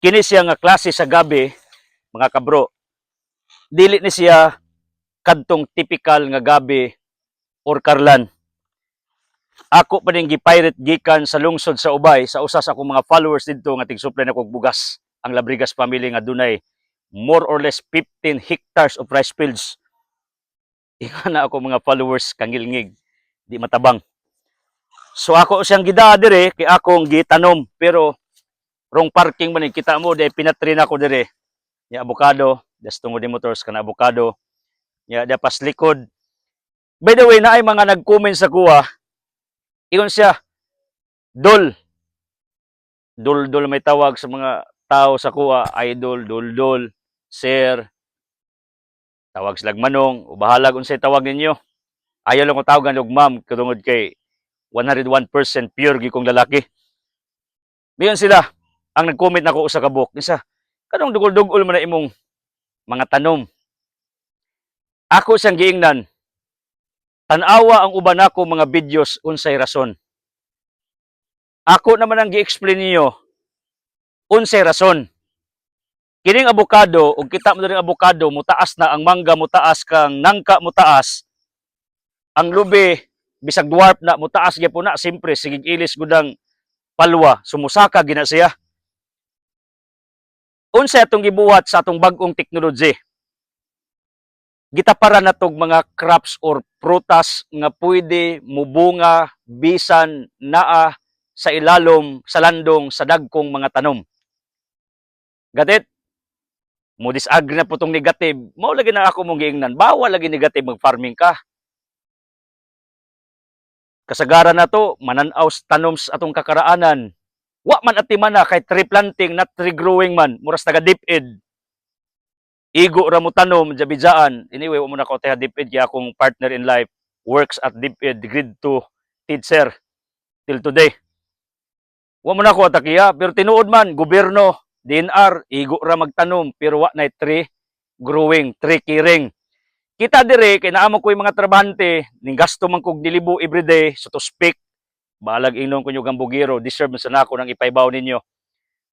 kini siya nga klase sa gabi, mga kabro. Dili ni siya kadtong typical nga gabi or karlan. Ako pa ning gipirate gikan sa lungsod sa Ubay sa usa sa akong mga followers didto nga tig-supply na kog bugas, ang Labrigas family nga dunay more or less 15 hectares of rice fields. Ingon na ako mga followers kangilngig, di matabang. So ako siyang gida dire kay akong gitanom, pero wrong parking man kita mo day pinatrin ako dire. Ya avocado, das tungod ni motors kana avocado. Ya dapas likod. By the way, naay mga nag-comment sa kuha. Ingon siya, Dol. Dol may tawag sa mga tao sa kuha, idol, dol, sir. Tawag silang manong, ubahalag unsay tawag ninyo. Ayaw lang ko tawagan og ma'am katungod kay 101% pure gi kong lalaki. Miyon sila ang nag-comment nako usa ka book. Isa, kanong dugol-dugol man na imong mga tanom. Ako siyang giingnan. Tanawa ang uban nako mga videos unsay rason. Ako naman ang gi-explain niyo unsay rason. Kining avocado, ug kita mo diri avocado, mutaas na ang mangga, mutaas kang nangka, mutaas. Ang lubi bisag dwarf na mutaas gyapon na, simpre sigig ilis gudang palwa, sumusaka gina siya. Unsay atong gibuhat sa atong bag-ong teknology? Gitaparan natog mga crops or prutas nga pwede mubunga bisan naa sa ilalom sa landong sa dagkong mga tanom. Gatit? Mo disagree na po tong negative. Mao lagi na ako mong giingnan. Bawal lagi negative mag-farming ka. Kasagaran na to, mananaw sa tanom sa atong kakaraanan. Wa man atiman na kay tree planting, not tree growing man. Muras taga dipid. Igo ra mo tanom, jabijaan. Anyway, wa mo na ko taga dipid kaya akong partner in life works at dipid, grade 2 teacher till today. Wa mo na ko atakiya, pero tinuod man, gobyerno, DNR, igo ra magtanom, pero wa na tree growing, tree caring. Kita dire, kay naamo ko yung mga trabahante, ning gasto man kog dilibo everyday, so to speak, balag inom ko yung gambugiro, deserve sa nako ng ipaibaw ninyo.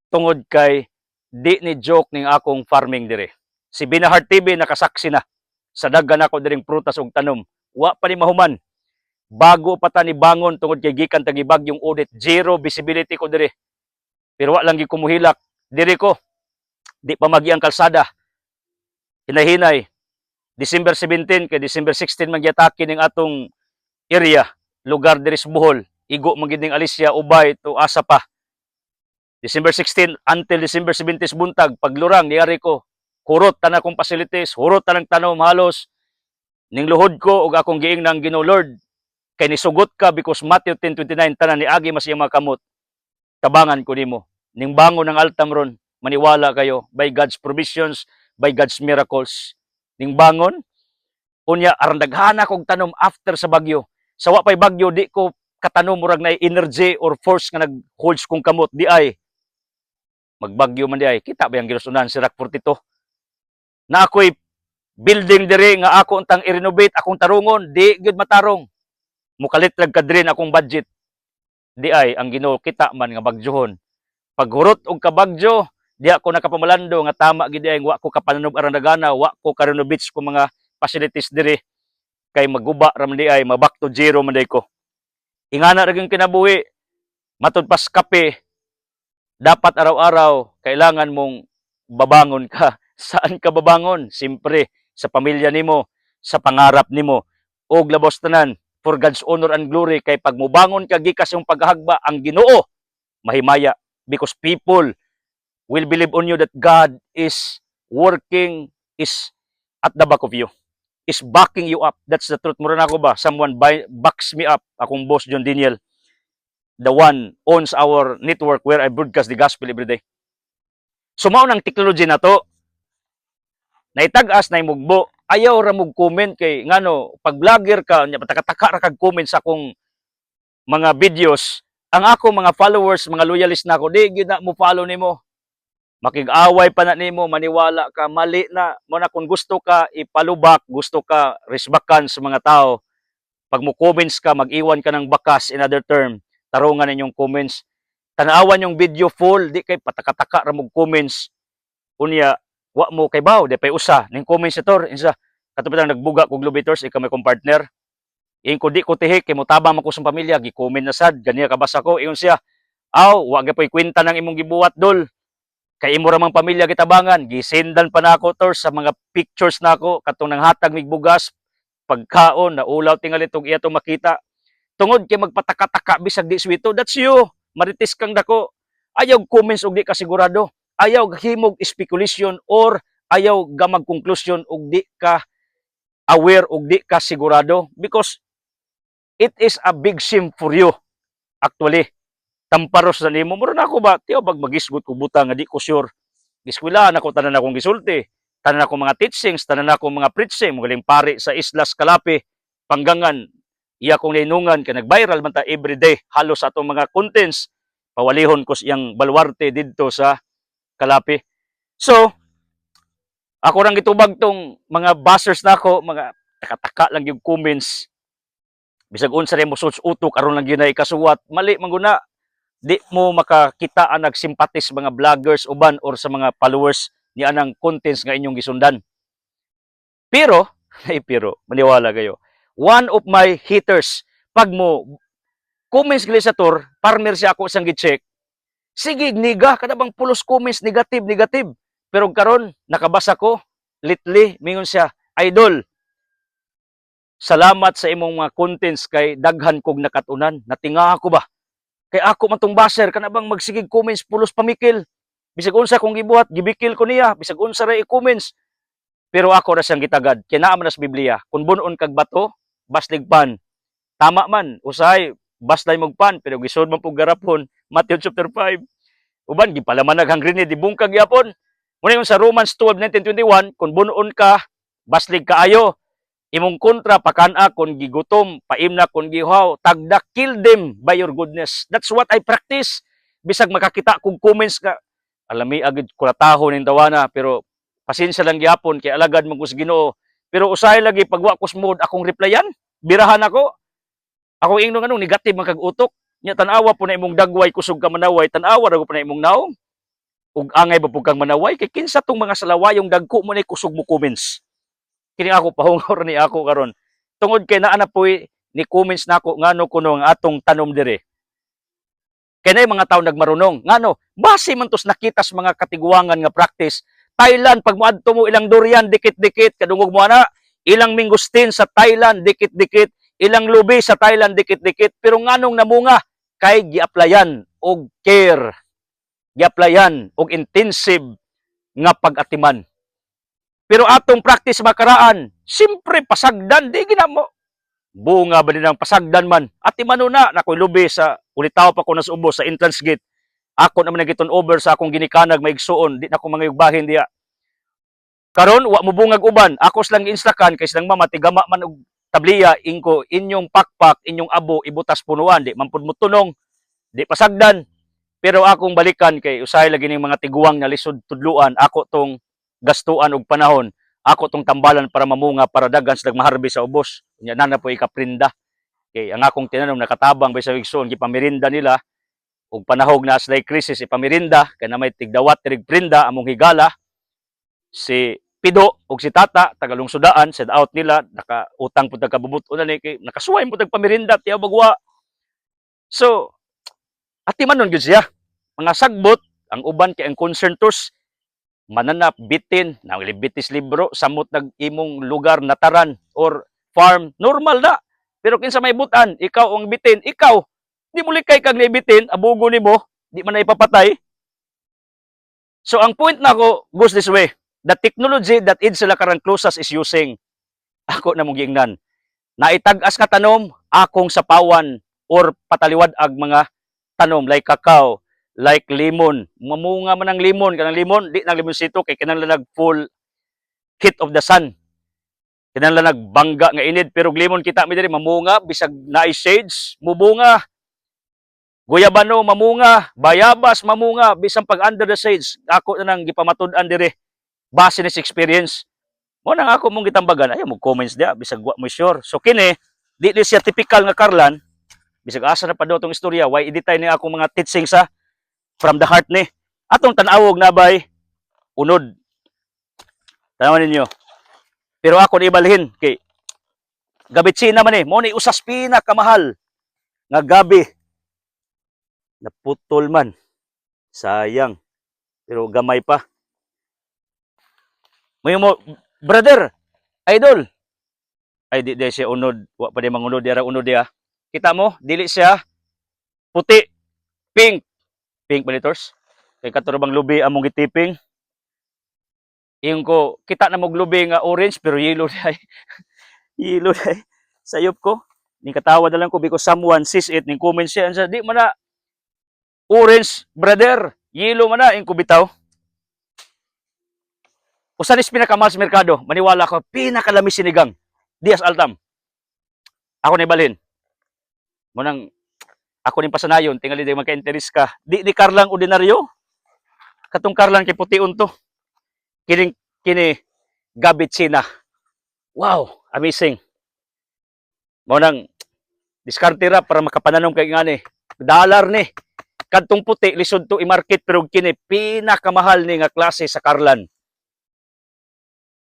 Tungod kay, di ni joke ning akong farming dire. Si Binahart TV nakasaksi na, sa daggan ako diring prutas ug tanom, wa pa ni mahuman. Bago pa ta ni bangon tungod kay gikan tagi bagyong audit, zero visibility ko dire. Pero wa lang gi kumuhilak diri ko. Di pa magi ang kalsada. Hinay-hinay. December 17 kay December 16 magyatake ning atong area, lugar diri sa Bohol. Igo man gid ning Alicia, Ubay to asa pa. December 16 until December 17 buntag paglurang niyari ko. Hurot ta na akong facilities, hurot ta ng tanom halos. Ning luhod ko ug akong giingnan Ginoo Lord, kay nisugot ka because Matthew 10:29 tanan ni agi mas iyang mga kamot. Tabangan ko nimo. Ning bangon ng altam ron, maniwala kayo by God's provisions, by God's miracles. Ning bangon, unya aron daghana kog tanom after sa bagyo. Sa wa pay bagyo di ko katanom murag na energy or force nga nag-holds kong kamot di ay. Magbagyo man di ay. Kita ba yang ginusunan si Rock 42? Na ako'y building dire nga ako untang i-renovate akong tarungon, di gyud matarong. Mukalit lang kadrin akong budget. Di ay ang Ginoo kita man nga bagyohon. Paghurot og kabagyo, di ako nakapamalando nga tama gid ay wa ko kapananog aron dagana, wa ko ka-renovate ko mga facilities dire kay maguba ra man di ay maback to zero man day ko. Ingana ra gyud kinabuhi. Matud pas kape, dapat araw-araw kailangan mong babangon ka. Saan ka babangon? Simpre sa pamilya nimo, sa pangarap nimo, og labos tanan for God's honor and glory kay pag mobangon ka gikas yung paghagba ang Ginoo mahimaya because people will believe on you that God is working, is at the back of you, is backing you up. That's the truth. Mura na ako ba? Someone backs me up. Akong boss John Daniel, the one owns our network where I broadcast the gospel every day. So mao nang technology na to, naitag-as na imugbo, ayaw ra mog comment kay ngano pag vlogger ka nya pataka-taka ra kag comment sa akong mga videos, ang ako mga followers, mga loyalist na ako, di gyud na mo follow nimo. Makig-away pa na nimo, maniwala ka, mali na. Mo na kung gusto ka ipalubak, gusto ka resbakan sa mga tao, pag mo comments ka, mag-iwan ka ng bakas, in other term, tarungan ninyong comments. tanawan yung video full, di kay pataka-taka ra mo comments. Unya, wa mo kay baw, di pay usa ning comments ito, insa katupad nagbuga kog lobitors ikaw may kong partner. Ing ko di ko tihik kay motabang man ko sa pamilya, gi-comment na sad, ganiya kabasa ko, ingon siya, "Aw, wa gyud kwenta nang imong gibuhat dol. Kay imo ra mang pamilya gitabangan." Gisendan pa nako tor sa mga pictures nako katong nanghatag mig bugas, pagkaon, naulaw tingali tong iya to makita. Tungod kay magpataka-taka bisag di swito, that's you. Maritis kang dako. Ayaw comments og di ka sigurado. Ayaw himog speculation or ayaw gamag conclusion og di ka aware og di ka sigurado because it is a big shame for you actually. Tamparos na nimo mura na ako ba tiyo bag magisgot ko buta nga di ko sure. Giskwela na ko tanan akong gisulti, tanan ako mga teachings, tanan ako mga preaching, magaling pari sa Islas Calape, Panggangan. Iya kong nainungan kay nag-viral man ta everyday halos atong mga contents pawalihon ko siyang baluarte didto sa Calape. So, ako rang gitubag tong mga bashers nako, mga taka-taka lang yung comments. Bisag unsa rin mo utok aron lang ginay kasuwat, mali man guna. Di mo makakita ang nagsimpatis mga vloggers uban or sa mga followers ni anang contents nga inyong gisundan. Pero, pero, maniwala kayo. One of my haters, pag mo comments gali sa tour, farmer siya ako isang gi-check, sige, niga, kada bang pulos comments, negative, negative. Pero karon nakabasa ko, lately, mingon siya, "Idol, salamat sa imong mga contents kay daghan kog nakatunan. Natinga ako ba? Kay ako man tong basher, kana bang magsigig comments, pulos pamikil. Bisag unsa kong gibuhat, gibikil ko niya. Bisag unsa ra i-comments." Pero ako ra siyang gitagad. Kaya naa man sa Biblia, kung bunon kag bato, baslig pan. Tama man, usahay, baslay mong pan, pero gisod man pong garapon, Matthew chapter 5. Uban, gipalamanag hang grenade, dibungkag yapon. Muna yung sa Romans 12:19-21, kung bunon ka, baslig kaayo. Imong kontra, pakana, kung gigutom, paimna, kung gihaw, tagda, kill them by your goodness. That's what I practice. Bisag makakita kong comments ka, alami agad kurataho ng tawana, pero pasensya lang gyapon kay alagad mo sa Ginoo. Pero usahay lagi pagwa ko mood akong replyan, birahan ako. Ako ingno nganong negative man kag utok. Nya tan-awa po na imong dagway kusog ka manaway, tan-awa ra po na imong naong. Ug angay ba pug kang manaway kay kinsa tong mga salawayong dagko mo ni kusog mo comments. Kini ako pahungaw ni ako karon. Tungod kay naa na po ni comments nako ngano kuno ang atong tanom dire. Kay nay mga tawo nagmarunong ngano base man tos nakitas mga katiguangan nga practice. Thailand pag moadto mo ilang durian dikit-dikit kadungog mo ana, ilang mingustin sa Thailand dikit-dikit, ilang lubi sa Thailand dikit-dikit, pero nganong namunga kay giaplayan og care, giaplayan og intensive nga pag-atiman. Pero atong practice makaraan, simpre pasagdan di ginamo. Bunga ba din ang pasagdan man? Atiman na nakoy lubi sa ulitaw pa ko nas ubos sa entrance gate. Ako naman nagiton over sa akong ginikanag maigsuon, di na ko mangayugbahin diya. Karon wa mo bungag uban, ako lang instakan kay silang mama tigama man og tabliya ingko inyong pakpak, inyong abo ibutas punuan, di man pud mo tunong, di pasagdan. Pero akong balikan kay usahay lagi ning mga tiguang na lisod tudluan, ako tong gastuan og panahon, ako tong tambalan para mamunga para daghan silang maharbi sa ubos. Unya na po ikaprinda. Kay ang akong tinanom nakatabang bisag igsoon gipamirinda nila ug panahog na sila krisis ipamirinda kay na may tigdawat tirig prinda among higala si Pido ug si Tata tagalungsudaan send out nila nakautang pud kabubut-on na ni kay nakasuway pud pamirinda tiyaw bagwa. So ati man nun gyud siya mga sagbot ang uban kay ang concern tos mananap bitin na libitis libro samot nag imong lugar nataran or farm normal na. Pero kinsa may butan ikaw ang bitin, ikaw di mo likay kag naibitin, abugo nimo, di man na ipapatay. So ang point na ko goes this way. The technology that Edsel Karang Closas is using, ako na mong giingnan. Naitag-as ka tanom, akong sapawan or pataliwad ag mga tanom like kakao, like lemon. Mamunga man ang lemon, kanang lemon, di nang lemon sito kay kinahanglan nag full heat of the sun. Kinahanglan nagbangga nga init pero lemon kita mi diri mamunga bisag naay shades, mubunga. Guyabano mamunga, bayabas mamunga, bisan pag under the shades, ako na nang gipamatud-an dire base ni experience. Mo nang ako mong gitambagan, ayo mo comments dia bisag wa mo sure. So kini di siya typical nga Karlan, bisag asa na pa daw tong istorya, why editay ni ako mga teaching sa from the heart ni. Atong tanawog na bay unod. Tanawan ninyo. Pero ako ni ibalhin kay gabitsina man mo ni usas pinakamahal nga gabi. Naputol man. Sayang. Pero gamay pa. Mo brother, idol. Ay di siya unod, wa pa di mangunod diara unod dia. Kita mo, dili siya puti, pink. Pink monitors. Kay katurubang lubi among gitiping. Yung ko kita na mog lubi nga orange pero yellow day. Yellow day. Sayop ko. Ni katawa na lang ko because someone sees it ning comment siya ansa di man na orange brother, yellow man na ing kubitaw. Usa ni pinakamas sa merkado, maniwala ko pinakalamis sinigang. Diaz Altam. Ako ni balhin. Munang ako ni pasanayon tingali di magka-interest ka. Di karlang ordinaryo. Katong karlang kay puti unto. Kini gabitsina. Wow, amazing. Mo nang diskarte ra para makapananom kay ngani. Dollar ni. Kadtong puti lisod to i-market pero kini pinakamahal ni nga klase sa karlan.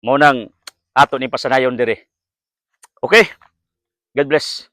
Mo nang ato ni pasanayon dire. Okay? God bless.